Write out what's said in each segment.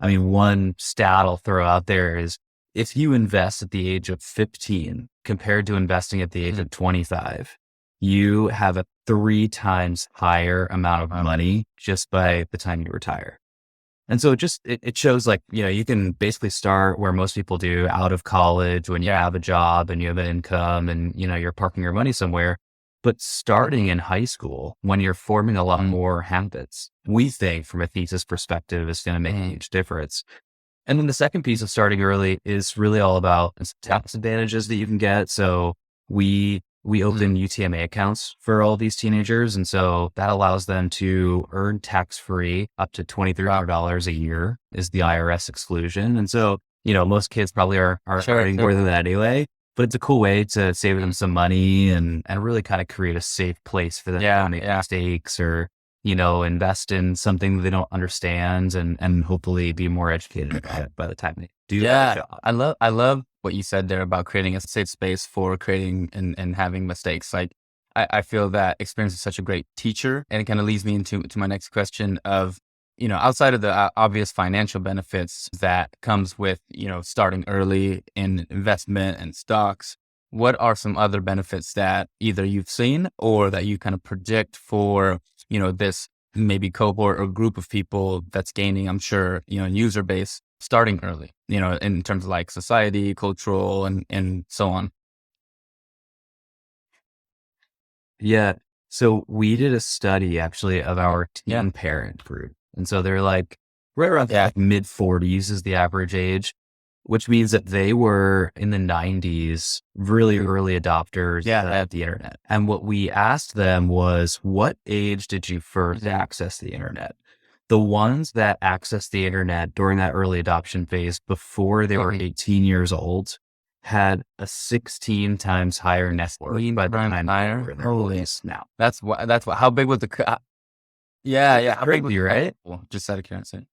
I mean, one stat I'll throw out there is if you invest at the age of 15 compared to investing at the age of 25, you have a 3 times higher amount of money just by the time you retire. And so it shows like, you can basically start where most people do, out of college, when you have a job and you have an income and, you're parking your money somewhere. But starting in high school, when you're forming a lot more habits, we think from a thesis perspective is going to make a huge difference. And then the second piece of starting early is really all about tax advantages that you can get. So we open UTMA accounts for all these teenagers. And so that allows them to earn tax-free up to $2,300 a year is the IRS exclusion. And so, most kids probably are earning more than that anyway, but it's a cool way to save them some money and really kind of create a safe place for them to make mistakes or, invest in something that they don't understand and hopefully be more educated about it by the time they do that job. I love what you said there about creating a safe space for creating and having mistakes. Like I feel that experience is such a great teacher, and it kind of leads me into my next question of, outside of the obvious financial benefits that comes with, starting early in investment and stocks, what are some other benefits that either you've seen or that you kind of predict for, this maybe cohort or group of people that's gaining, I'm sure, user base starting early, in terms of like society, cultural, and so on? Yeah. So we did a study actually of our teen parent group. And so they're like right around like mid 40s is the average age, which means that they were in the 90s, really early adopters of the internet. And what we asked them was, what age did you first access the internet? The ones that accessed the internet during that early adoption phase before they were 18 years old had a 16 times higher net worth by the time they were in their 40s now. That's how big was the, how big was, right? Just out of curiosity.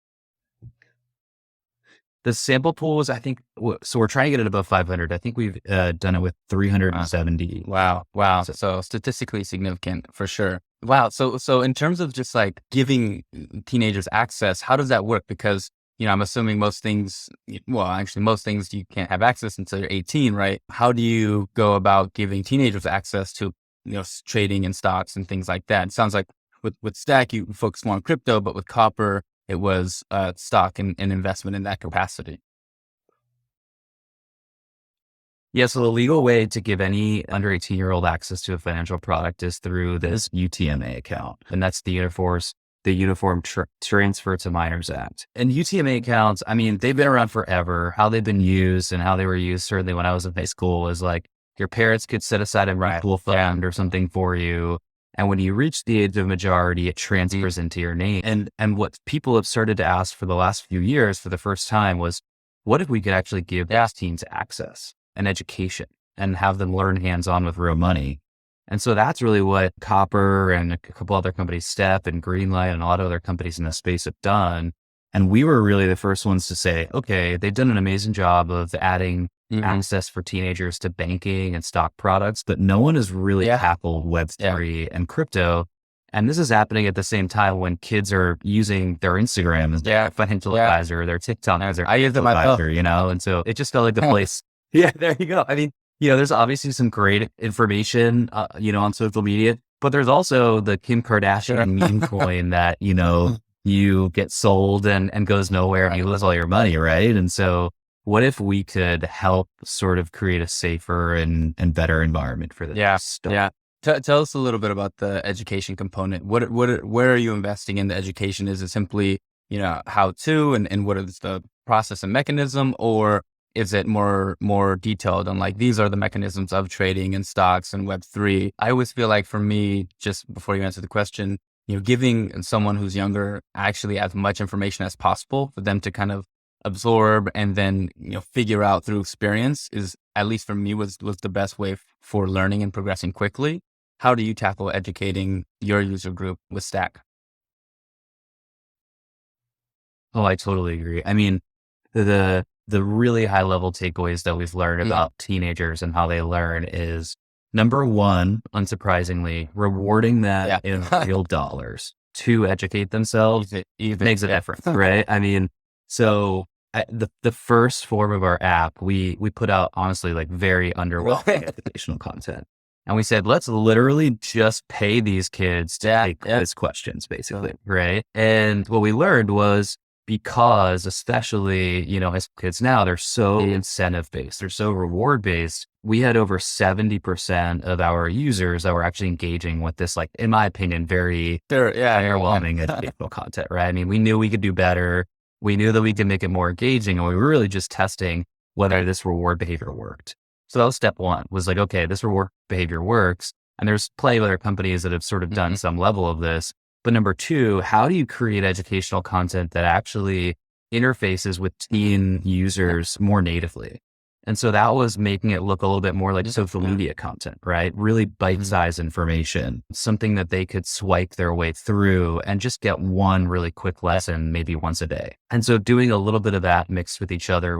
The sample pool was, I think, so we're trying to get it above 500. I think we've done it with 370. Wow. So statistically significant for sure. Wow. So in terms of just like giving teenagers access, how does that work? Because, I'm assuming most things you can't have access until you're 18, right? How do you go about giving teenagers access to, trading in stocks and things like that? It sounds like with Stack, you focus more on crypto, but with Copper, it was stock and investment in that capacity. Yeah. So the legal way to give any under 18-year-old access to a financial product is through this UTMA account. And that's the Uniform Transfer to Minors Act. And UTMA accounts, I mean, they've been around forever. How they've been used and how they were used, certainly when I was in high school, is like your parents could set aside a mutual fund or something for you. And when you reach the age of majority, it transfers into your name. And what people have started to ask for the last few years for the first time was, what if we could actually give these teens access and education and have them learn hands-on with real money? And so that's really what Copper and a couple other companies, Step and Greenlight and a lot of other companies in the space have done. And we were really the first ones to say, okay, they've done an amazing job of adding access for teenagers to banking and stock products, but no one has really tackled Web3 and crypto. And this is happening at the same time when kids are using their Instagram as their financial advisor, their TikTok as their advisor, and so it just felt like the place. Yeah, there you go. I mean, there's obviously some great information, on social media, but there's also the Kim Kardashian meme coin that, you get sold and goes nowhere and you lose all your money, right? And so what if we could help sort of create a safer and better environment for this stuff? Yeah. Tell us a little bit about the education component. Where are you investing in the education? Is it simply, how to, and what is the process and mechanism, or is it more detailed on like, these are the mechanisms of trading in stocks and Web3? I always feel like for me, just before you answer the question, giving someone who's younger actually as much information as possible for them to kind of absorb and then, figure out through experience is, at least for me, was the best way for learning and progressing quickly. How do you tackle educating your user group with Stack? Oh, I totally agree. I mean, the really high level takeaways that we've learned about teenagers and how they learn is, number one, unsurprisingly, rewarding them in real dollars to educate themselves makes a difference, right? I mean, So the first form of our app, we put out honestly like very underwhelming educational content. And we said, let's literally just pay these kids to take quiz questions, basically. Right. And what we learned was because especially, as kids now, they're so incentive based, they're so reward based. We had over 70% of our users that were actually engaging with this, like, in my opinion, very underwhelming educational content, right? I mean, we knew we could do better. We knew that we could make it more engaging, and we were really just testing whether this reward behavior worked. So that was step one, was like, okay, this reward behavior works. And there's plenty of other companies that have sort of done some level of this. But number two, how do you create educational content that actually interfaces with teen users more natively? And so that was making it look a little bit more like social media content, right? Really bite-sized information, something that they could swipe their way through and just get one really quick lesson, maybe once a day. And so doing a little bit of that mixed with each other,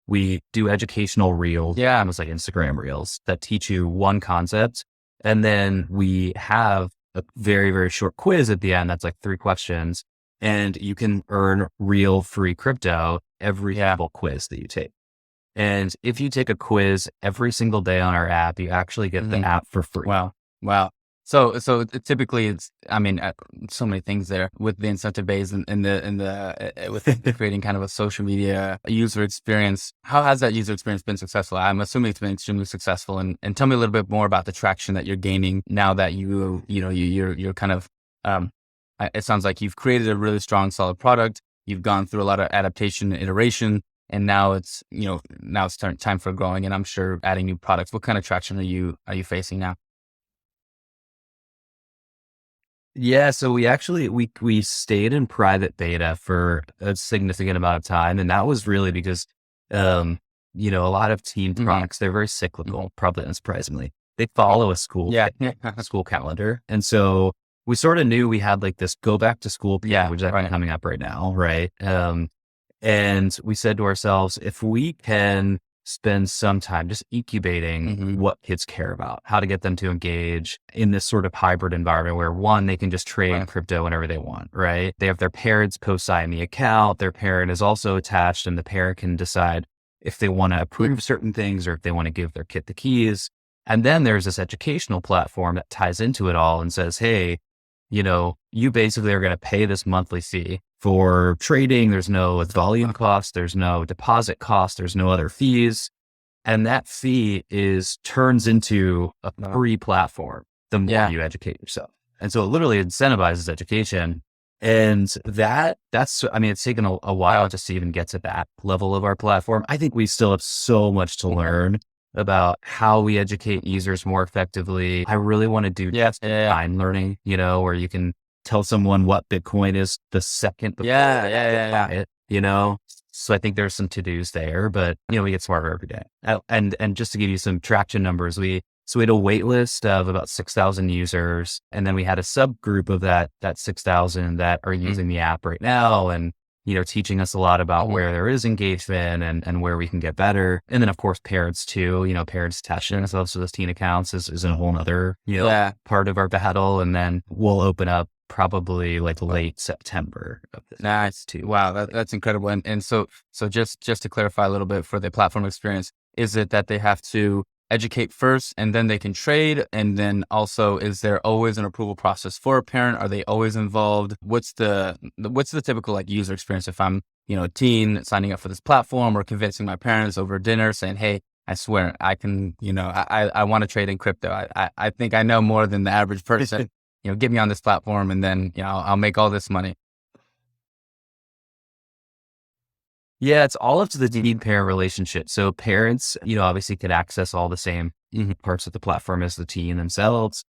we do educational reels, almost like Instagram reels that teach you one concept. And then we have a very, very short quiz at the end. That's like 3 questions, and you can earn real free crypto every single quiz that you take. And if you take a quiz every single day on our app, you actually get the app for free. Wow. So typically it's, so many things there with the incentive base and with creating kind of a social media user experience. How has that user experience been successful? I'm assuming it's been extremely successful. And tell me a little bit more about the traction that you're gaining now that you're kind of, it sounds like you've created a really strong, solid product. You've gone through a lot of adaptation and iteration. And now it's time for growing, and I'm sure adding new products. What kind of traction are you facing now? Yeah, so we stayed in private beta for a significant amount of time, and that was really because, a lot of teen products, they're very cyclical, probably unsurprisingly. They follow a school calendar, and so we sort of knew we had like this go back to school period, which is coming up right now, right? And we said to ourselves, if we can spend some time just incubating what kids care about, how to get them to engage in this sort of hybrid environment where one, they can just trade crypto whenever they want, right? They have their parents co-sign the account. Their parent is also attached, and the parent can decide if they want to approve certain things or if they want to give their kid the keys. And then there's this educational platform that ties into it all and says, hey, you basically are going to pay this monthly fee for trading. There's no volume cost. There's no deposit cost. There's no other fees. And that fee turns into a free platform the more you educate yourself. And so it literally incentivizes education. And it's taken a while just to even get to that level of our platform. I think we still have so much to learn about how we educate users more effectively. I really want to do time learning, where you can tell someone what Bitcoin is the second before they buy it, So I think there's some to-dos there, but we get smarter every day. And just to give you some traction numbers, we had a wait list of about 6,000 users, and then we had a subgroup of that 6,000 that are using the app right now and teaching us a lot about where there is engagement and where we can get better. And then of course, parents too, parents attaching themselves to those teen accounts is a whole nother, part of our battle. And then we'll open up probably like late September of this. Nice too. Wow. That's incredible. And so just to clarify a little bit for the platform experience, is it that they have to educate first and then they can trade? And then also, is there always an approval process for a parent? Are they always involved? What's the typical like user experience if I'm, a teen signing up for this platform or convincing my parents over dinner saying, hey, I swear I can, I want to trade in crypto. I think I know more than the average person, get me on this platform and then, I'll make all this money. Yeah, it's all up to the teen-parent relationship. So parents, obviously can access all the same parts of the platform as the teen themselves.